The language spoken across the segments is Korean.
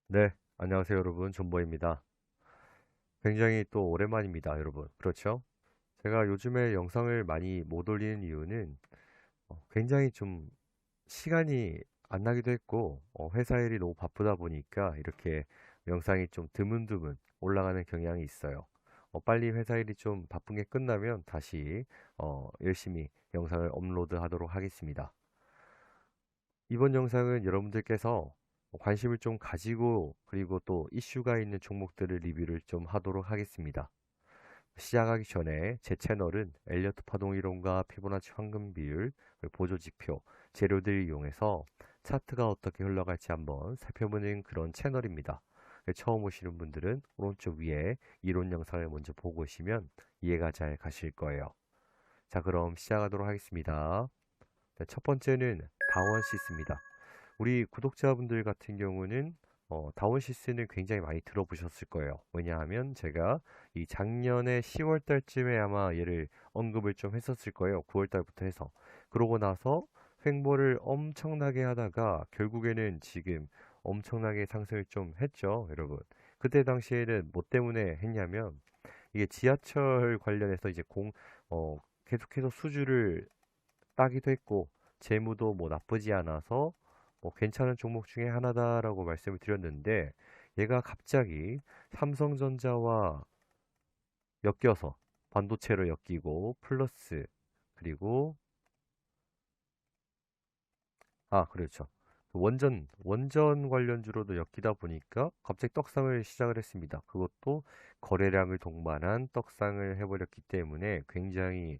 네, 안녕하세요 여러분. 존버입니다. 굉장히 또 오랜만입니다, 여러분. 그렇죠? 제가 요즘에 영상을 많이 못 올리는 이유는 굉장히 좀 시간이 안 나기도 했고 회사 일이 너무 바쁘다 보니까 이렇게 영상이 좀 드문드문 올라가는 경향이 있어요. 빨리 회사 일이 좀 바쁜 게 끝나면 다시 열심히 영상을 업로드하도록 하겠습니다. 이번 영상은 여러분들께서 관심을 좀 가지고 그리고 또 이슈가 있는 종목들을 리뷰를 좀 하도록 하겠습니다. 시작하기 전에 제 채널은 엘리어트 파동 이론과 피보나치 황금 비율, 그리고 보조 지표, 재료들을 이용해서 차트가 어떻게 흘러갈지 한번 살펴보는 그런 채널입니다. 처음 오시는 분들은 오른쪽 위에 이론 영상을 먼저 보고 오시면 이해가 잘 가실 거예요. 자, 그럼 시작하도록 하겠습니다. 네, 첫 번째는 다원시스입니다. 우리 구독자분들 같은 경우는 다원시스는 굉장히 많이 들어보셨을 거예요. 왜냐하면 제가 이 작년에 10월 달쯤에 아마 얘를 언급을 좀 했었을 거예요. 9월 달부터 해서. 그러고 나서 횡보를 엄청나게 하다가 결국에는 지금 엄청나게 상승을 좀 했죠, 여러분. 그때 당시에는 뭐 때문에 했냐면 이게 지하철 관련해서 이제 계속해서 수주를 따기도 했고 재무도 뭐 나쁘지 않아서 뭐 괜찮은 종목 중에 하나다라고 말씀을 드렸는데 얘가 갑자기 삼성전자와 엮여서 반도체로 엮이고 플러스 그리고 그렇죠. 원전 관련주로도 엮이다 보니까 갑자기 떡상을 시작을 했습니다. 그것도 거래량을 동반한 떡상을 해버렸기 때문에 굉장히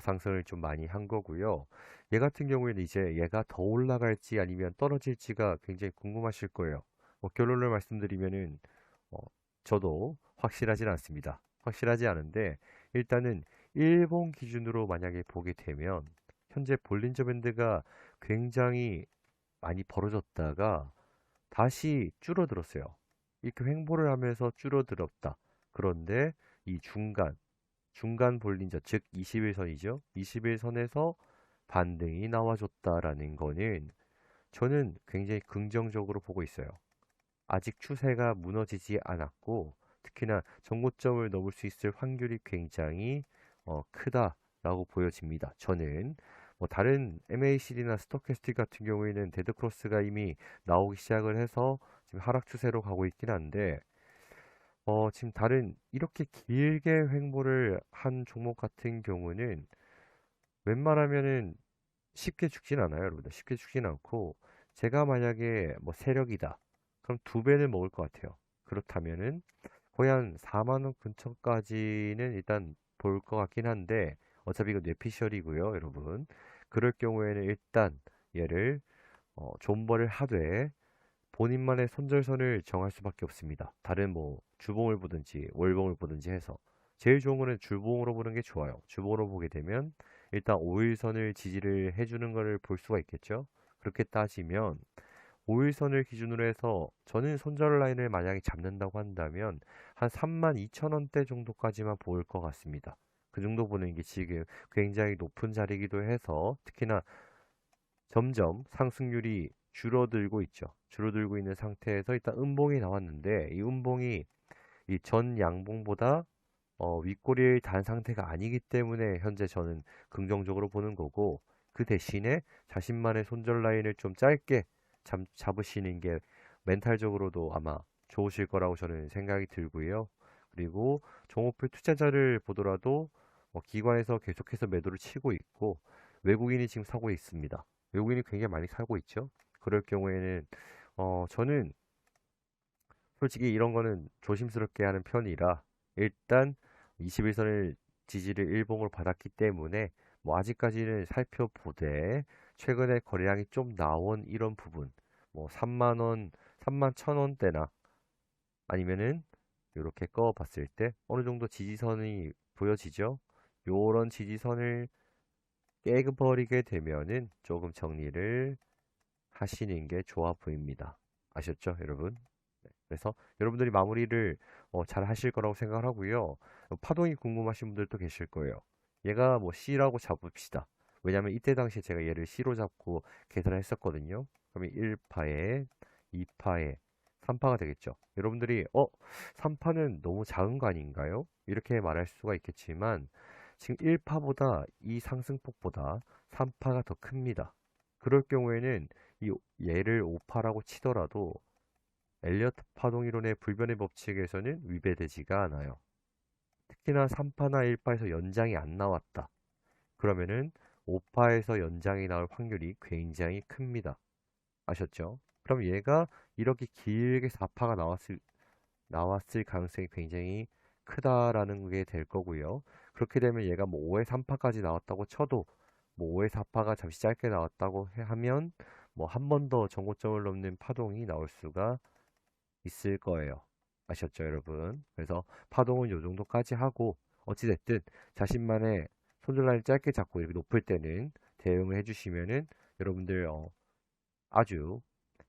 상승을 좀 많이 한 거고요. 얘 같은 경우에는 이제 얘가 더 올라갈지 아니면 떨어질지가 굉장히 궁금하실 거예요. 결론을 말씀드리면은 어, 저도 확실하진 않습니다. 확실하지 않은데 일단은 일본 기준으로 만약에 보게 되면 현재 볼린저 밴드가 굉장히 많이 벌어졌다가 다시 줄어들었어요. 이렇게 횡보를 하면서 줄어들었다. 그런데 이 중간 볼린저, 즉 21선이죠. 21선에서 반등이 나와줬다라는 거는 저는 굉장히 긍정적으로 보고 있어요. 아직 추세가 무너지지 않았고 특히나 정고점을 넘을 수 있을 확률이 굉장히 크다라고 보여집니다. 저는 뭐 다른 MACD나 스토캐스틱 같은 경우에는 데드크로스가 이미 나오기 시작을 해서 지금 하락 추세로 가고 있긴 한데 지금 다른 이렇게 길게 횡보를 한 종목 같은 경우는 웬만하면은 쉽게 죽진 않아요, 여러분들. 쉽게 죽진 않고 제가 만약에 뭐 세력이다. 그럼 두 배는 먹을 것 같아요. 그렇다면은 거의 한 4만 원 근처까지는 일단 볼 것 같긴 한데 어차피 이거 뇌피셜이고요, 여러분. 그럴 경우에는 일단 얘를 존버를 하되 본인만의 손절선을 정할 수밖에 없습니다. 다른 뭐 주봉을 보든지 월봉을 보든지 해서 제일 좋은 거는 주봉으로 보는 게 좋아요. 주봉으로 보게 되면 일단 5일선을 지지를 해주는 것을 볼 수가 있겠죠. 그렇게 따지면 5일선을 기준으로 해서 저는 손절 라인을 만약에 잡는다고 한다면 한 32,000원대 정도까지만 보일 것 같습니다. 그 정도 보는 게 지금 굉장히 높은 자리이기도 해서 특히나 점점 상승률이 줄어들고 있죠. 줄어들고 있는 상태에서 일단 음봉이 나왔는데 이 음봉이 이 전 양봉보다 윗꼬리를 단 상태가 아니기 때문에 현재 저는 긍정적으로 보는 거고 그 대신에 자신만의 손절 라인을 좀 짧게 잡으시는 게 멘탈적으로도 아마 좋으실 거라고 저는 생각이 들고요. 그리고 종목별 투자자를 보더라도 기관에서 계속해서 매도를 치고 있고 외국인이 지금 사고 있습니다. 외국인이 굉장히 많이 사고 있죠. 그럴 경우에는 저는 솔직히 이런 거는 조심스럽게 하는 편이라 일단 21선을 지지를 일봉으로 받았기 때문에 뭐 아직까지는 살펴보되 최근에 거래량이 좀 나온 이런 부분 뭐 3만 원, 3만 1,000원대나 아니면은 이렇게 꺼 봤을 때 어느 정도 지지선이 보여지죠. 요런 지지선을 깨버리게 되면은 조금 정리를 하시는 게 좋아 보입니다. 아셨죠, 여러분? 네, 그래서 여러분들이 마무리를 잘 하실 거라고 생각을 하고요. 파동이 궁금하신 분들도 계실 거예요. 얘가 뭐 C라고 잡읍시다. 왜냐면 이때 당시에 제가 얘를 C로 잡고 계산을 했었거든요. 그러면 1파에, 2파에, 3파가 되겠죠. 여러분들이 3파는 너무 작은 거 아닌가요? 이렇게 말할 수가 있겠지만 지금 1파보다 이 상승폭보다 3파가 더 큽니다. 그럴 경우에는 이 얘를 5파라고 치더라도 엘리어트 파동 이론의 불변의 법칙에서는 위배되지가 않아요. 특히나 3파나 1파에서 연장이 안 나왔다. 그러면은 5파에서 연장이 나올 확률이 굉장히 큽니다. 아셨죠? 그럼 얘가 이렇게 길게 4파가 나왔을 가능성이 굉장히 크다라는 게 될 거고요. 그렇게 되면 얘가 뭐 5에 3파까지 나왔다고 쳐도 뭐 5에 4파가 잠시 짧게 나왔다고 하면 뭐 한 번 더 전고점을 넘는 파동이 나올 수가 있을 거예요. 아셨죠, 여러분? 그래서 파동은 요 정도까지 하고 어찌됐든 자신만의 손절라인 짧게 잡고 이렇게 높을 때는 대응을 해주시면은 여러분들 아주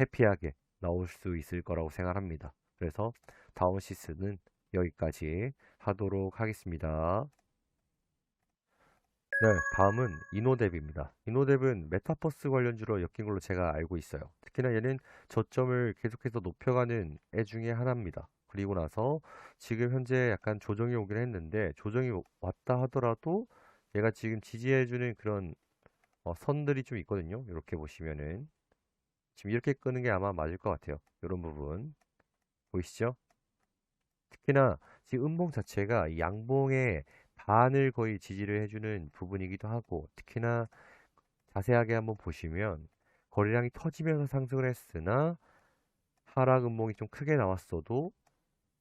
해피하게 나올 수 있을 거라고 생각합니다. 그래서 다운 시스는 여기까지 하도록 하겠습니다. 네, 다음은 이노뎁입니다. 이노뎁은 메타버스 관련주로 엮인 걸로 제가 알고 있어요. 특히나 얘는 저점을 계속해서 높여가는 애 중에 하나입니다. 그리고 나서 지금 현재 약간 조정이 오긴 했는데 조정이 왔다 하더라도 얘가 지금 지지해주는 그런 선들이 좀 있거든요. 이렇게 보시면은 지금 이렇게 끄는 게 아마 맞을 것 같아요. 이런 부분 보이시죠? 특히나 지금 음봉 자체가 이 양봉의 반을 거의 지지를 해주는 부분이기도 하고 특히나 자세하게 한번 보시면 거래량이 터지면서 상승을 했으나 하락 음봉이 좀 크게 나왔어도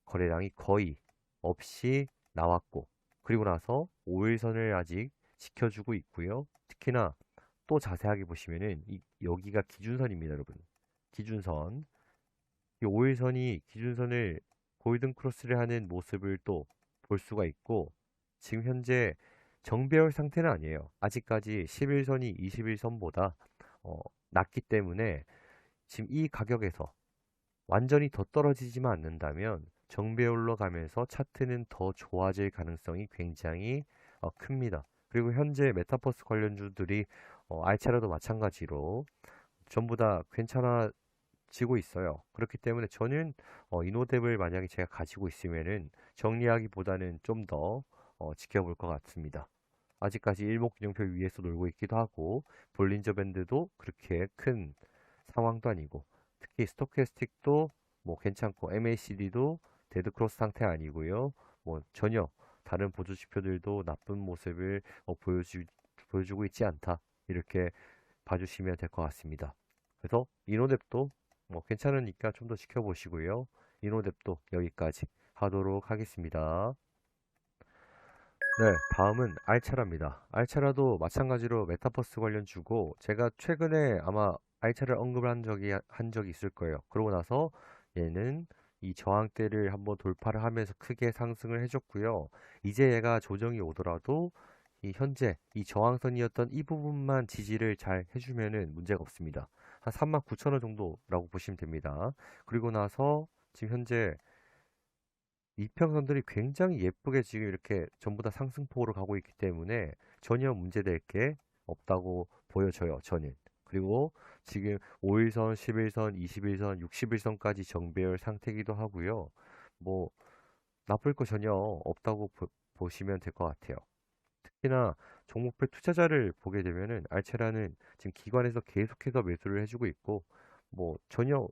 거래량이 거의 없이 나왔고 그리고 나서 5일선을 아직 지켜주고 있고요. 특히나 또 자세하게 보시면은 여기가 기준선입니다, 여러분. 기준선. 이 5일선이 기준선을 골든 크로스를 하는 모습을 또 볼 수가 있고 지금 현재 정배열 상태는 아니에요. 아직까지 11선이 21선보다 낮기 때문에 지금 이 가격에서 완전히 더 떨어지지만 않는다면 정배열로 가면서 차트는 더 좋아질 가능성이 굉장히 큽니다. 그리고 현재 메타버스 관련주들이 알차라도 마찬가지로 전부 다 괜찮아지고 있어요. 그렇기 때문에 저는 이노뎁을 만약에 제가 가지고 있으면은 정리하기보다는 좀 더 지켜볼 것 같습니다. 아직까지 일목균형표 위에서 놀고 있기도 하고 볼린저 밴드도 그렇게 큰 상황도 아니고 특히 스토캐스틱도 뭐 괜찮고 MACD도 데드크로스 상태 아니고요. 뭐 전혀 다른 보조 지표들도 나쁜 모습을 보여주고 있지 않다. 이렇게 봐주시면 될 것 같습니다. 그래서 이노뎁도 뭐 괜찮으니까 좀 더 지켜보시고요. 이노뎁도 여기까지 하도록 하겠습니다. 네, 다음은 알차라입니다. 알차라도 마찬가지로 메타버스 관련 주고 제가 최근에 아마 알차를 언급을 한 적이 있을 거예요. 그러고 나서 얘는 이 저항대를 한번 돌파를 하면서 크게 상승을 해줬고요. 이제 얘가 조정이 오더라도 이 현재 이 저항선이었던 이 부분만 지지를 잘 해주면은 문제가 없습니다. 한 39,000원 정도라고 보시면 됩니다. 그리고 나서 지금 현재 이평선들이 굉장히 예쁘게 지금 이렇게 전부 다 상승폭으로 가고 있기 때문에 전혀 문제될 게 없다고 보여져요, 저는. 그리고 지금 5일선, 11선, 21선, 61선까지 정배열 상태이기도 하고요. 뭐 나쁠 거 전혀 없다고 보시면 될 것 같아요. 특히나 종목별 투자자를 보게 되면은 알체라는 지금 기관에서 계속해서 매수를 해주고 있고 뭐 전혀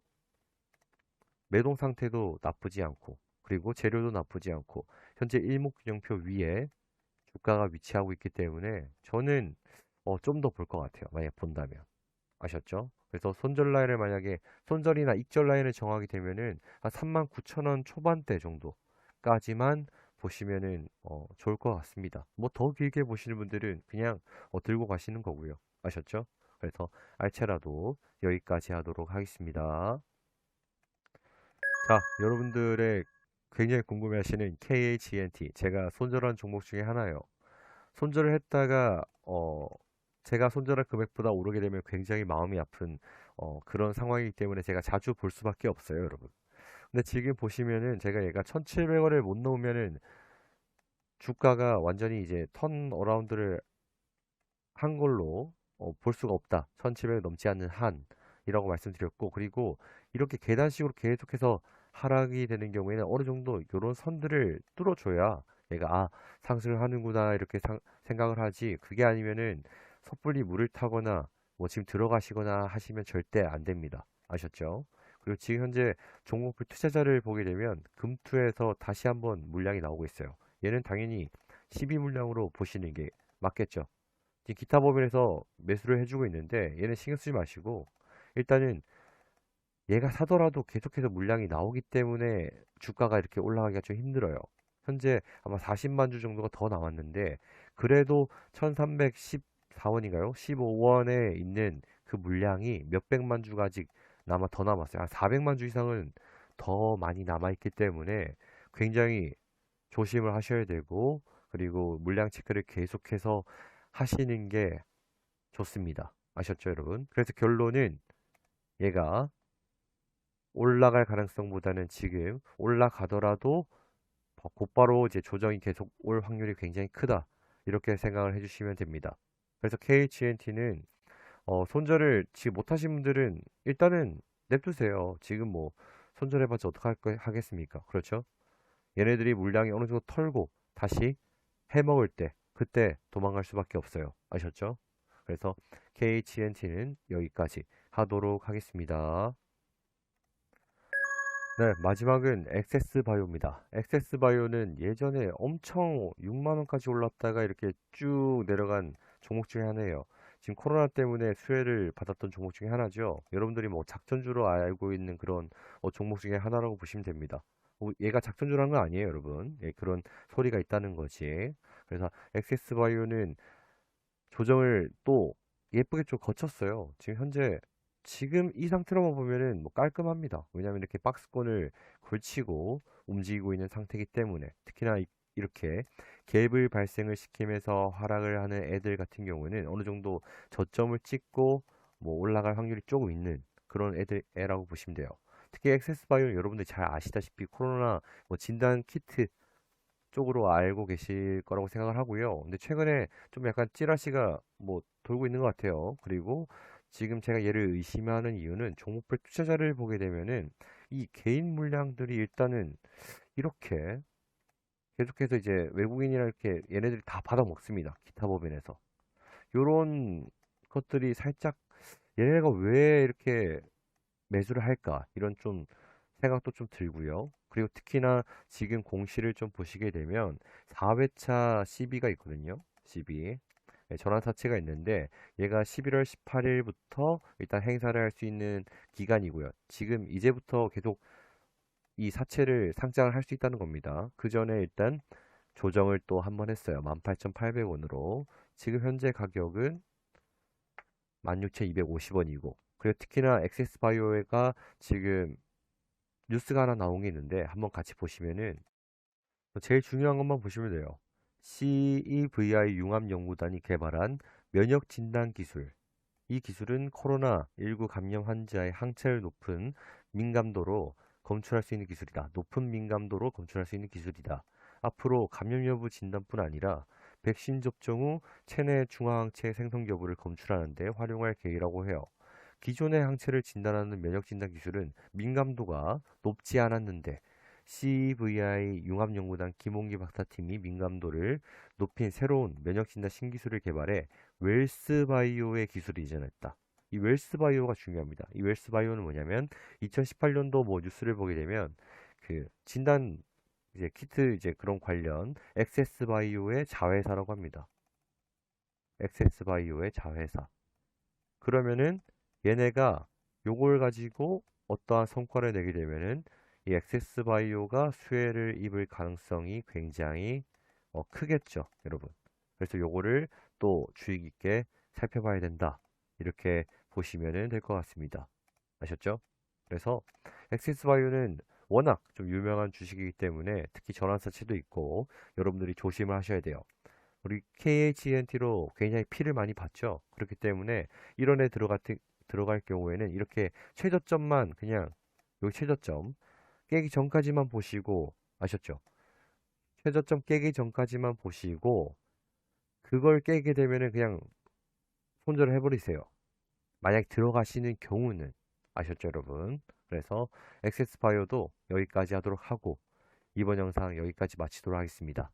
매동 상태도 나쁘지 않고 그리고 재료도 나쁘지 않고 현재 일목균형표 위에 주가가 위치하고 있기 때문에 저는 좀 더 볼 것 같아요. 만약 본다면. 아셨죠? 그래서 손절 라인을 만약에 손절이나 익절 라인을 정하게 되면은 한 39,000원 초반대 정도까지만 보시면은 좋을 것 같습니다. 뭐 더 길게 보시는 분들은 그냥 들고 가시는 거고요. 아셨죠? 그래서 알체라도 여기까지 하도록 하겠습니다. 자, 여러분들의 굉장히 궁금해하시는 KHNT 제가 손절한 종목 중에 하나예요. 손절을 했다가 제가 손절한 금액보다 오르게 되면 굉장히 마음이 아픈 그런 상황이기 때문에 제가 자주 볼 수밖에 없어요, 여러분. 근데 지금 보시면은 제가 얘가 1,700원을 못 넘으면은 주가가 완전히 이제 턴 어라운드를 한 걸로 볼 수가 없다. 1,700원 넘지 않는 한. 이라고 말씀드렸고, 그리고 이렇게 계단식으로 계속해서 하락이 되는 경우에는 어느 정도 이런 선들을 뚫어줘야 얘가 상승을 하는구나 이렇게 생각을 하지, 그게 아니면은 섣불리 물을 타거나 뭐 지금 들어가시거나 하시면 절대 안 됩니다. 아셨죠? 그리고 지금 현재 종목별 투자자를 보게 되면 금투에서 다시 한번 물량이 나오고 있어요. 얘는 당연히 12 물량으로 보시는 게 맞겠죠. 지금 기타 법인에서 매수를 해주고 있는데 얘는 신경 쓰지 마시고, 일단은 얘가 사더라도 계속해서 물량이 나오기 때문에 주가가 이렇게 올라가기가 좀 힘들어요. 현재 아마 40만 주 정도가 더 나왔는데, 그래도 1314원인가요? 15원에 있는 그 물량이 몇백만 주가 아직 더 남았어요. 한 400만 주 이상은 더 많이 남아있기 때문에 굉장히 조심을 하셔야 되고, 그리고 물량 체크를 계속해서 하시는 게 좋습니다. 아셨죠, 여러분? 그래서 결론은 얘가 올라갈 가능성보다는 지금 올라가더라도 곧바로 이제 조정이 계속 올 확률이 굉장히 크다. 이렇게 생각을 해주시면 됩니다. 그래서 KHNT는 손절을 지금 못하신 분들은 일단은 냅두세요. 지금 뭐 손절해봤자 하겠습니까? 그렇죠? 얘네들이 물량이 어느 정도 털고 다시 해먹을 때 그때 도망갈 수밖에 없어요. 아셨죠? 그래서 KHNT는 여기까지 하도록 하겠습니다. 네, 마지막은 액세스바이오입니다. 액세스바이오는 예전에 엄청 6만원까지 올랐다가 이렇게 쭉 내려간 종목 중에 하나예요. 지금 코로나 때문에 수혜를 받았던 종목 중에 하나죠. 여러분들이 뭐 작전주로 알고 있는 그런 종목 중에 하나라고 보시면 됩니다. 얘가 작전주라는 건 아니에요, 여러분. 예, 그런 소리가 있다는 거지. 그래서 액세스바이오는 조정을 또 예쁘게 좀 거쳤어요. 지금 이 상태로만 보면은 뭐 깔끔합니다. 왜냐면 이렇게 박스권을 걸치고 움직이고 있는 상태이기 때문에, 특히나 이렇게 갭을 발생을 시키면서 하락을 하는 애들 같은 경우는 어느 정도 저점을 찍고 뭐 올라갈 확률이 조금 있는 그런 애라고 보시면 돼요. 특히 액세스바이오는 여러분들이 잘 아시다시피 코로나 뭐 진단 키트 쪽으로 알고 계실 거라고 생각을 하고요. 근데 최근에 좀 약간 찌라시가 뭐 돌고 있는 것 같아요. 그리고 지금 제가 얘를 의심하는 이유는 종목별 투자자를 보게 되면은 이 개인 물량들이 일단은 이렇게 계속해서 이제 외국인이랑 이렇게 얘네들이 다 받아 먹습니다. 기타 법인에서. 요런 것들이 살짝 얘네가 왜 이렇게 매수를 할까? 이런 좀 생각도 좀 들고요. 그리고 특히나 지금 공시를 좀 보시게 되면 4회차 CB가 있거든요. CB. 네, 전환사채가 있는데 얘가 11월 18일부터 일단 행사를 할 수 있는 기간이고요. 지금 이제부터 계속 이 사채를 상장을 할 수 있다는 겁니다. 그 전에 일단 조정을 또 한 번 했어요. 18,800원으로. 지금 현재 가격은 16,250원이고, 그리고 특히나 액세스바이오가 지금 뉴스가 하나 나온 게 있는데 한번 같이 보시면은 제일 중요한 것만 보시면 돼요. CEVI 융합연구단이 개발한 면역 진단 기술. 이 기술은 코로나19 감염 환자의 항체를 높은 민감도로 검출할 수 있는 기술이다. 높은 민감도로 검출할 수 있는 기술이다. 앞으로 감염 여부 진단뿐 아니라 백신 접종 후 체내 중화항체 생성 여부를 검출하는 데 활용할 계획이라고 해요. 기존의 항체를 진단하는 면역 진단 기술은 민감도가 높지 않았는데, CVI 융합연구단 김홍기 박사팀이 민감도를 높인 새로운 면역 진단 신기술을 개발해 웰스바이오의 기술을 이전했다. 이 웰스바이오가 중요합니다. 이 웰스바이오는 뭐냐면 2018년도 뭐 뉴스를 보게 되면 그 진단 이제 키트 이제 그런 관련 엑세스바이오의 자회사라고 합니다. 엑세스바이오의 자회사. 그러면은 얘네가 요걸 가지고 어떠한 성과를 내게 되면은 이 엑세스바이오가 수혜를 입을 가능성이 굉장히 크겠죠, 여러분. 그래서 요거를 또 주의 깊게 살펴봐야 된다. 이렇게 보시면 될 것 같습니다. 아셨죠? 그래서 엑세스바이오는 워낙 좀 유명한 주식이기 때문에 특히 전환사채도 있고 여러분들이 조심을 하셔야 돼요. 우리 KHNT로 굉장히 피를 많이 봤죠. 그렇기 때문에 이런 애 들어갈 경우에는 이렇게 최저점만 그냥 요 최저점 깨기 전까지만 보시고, 아셨죠? 최저점 깨기 전까지만 보시고 그걸 깨게 되면은 그냥 손절을 해버리세요. 만약 들어가시는 경우는 아셨죠, 여러분? 그래서 액세스파이어도 여기까지 하도록 하고 이번 영상 여기까지 마치도록 하겠습니다.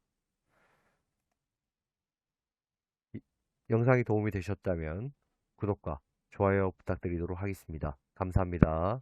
영상이 도움이 되셨다면 구독과 좋아요 부탁드리도록 하겠습니다. 감사합니다.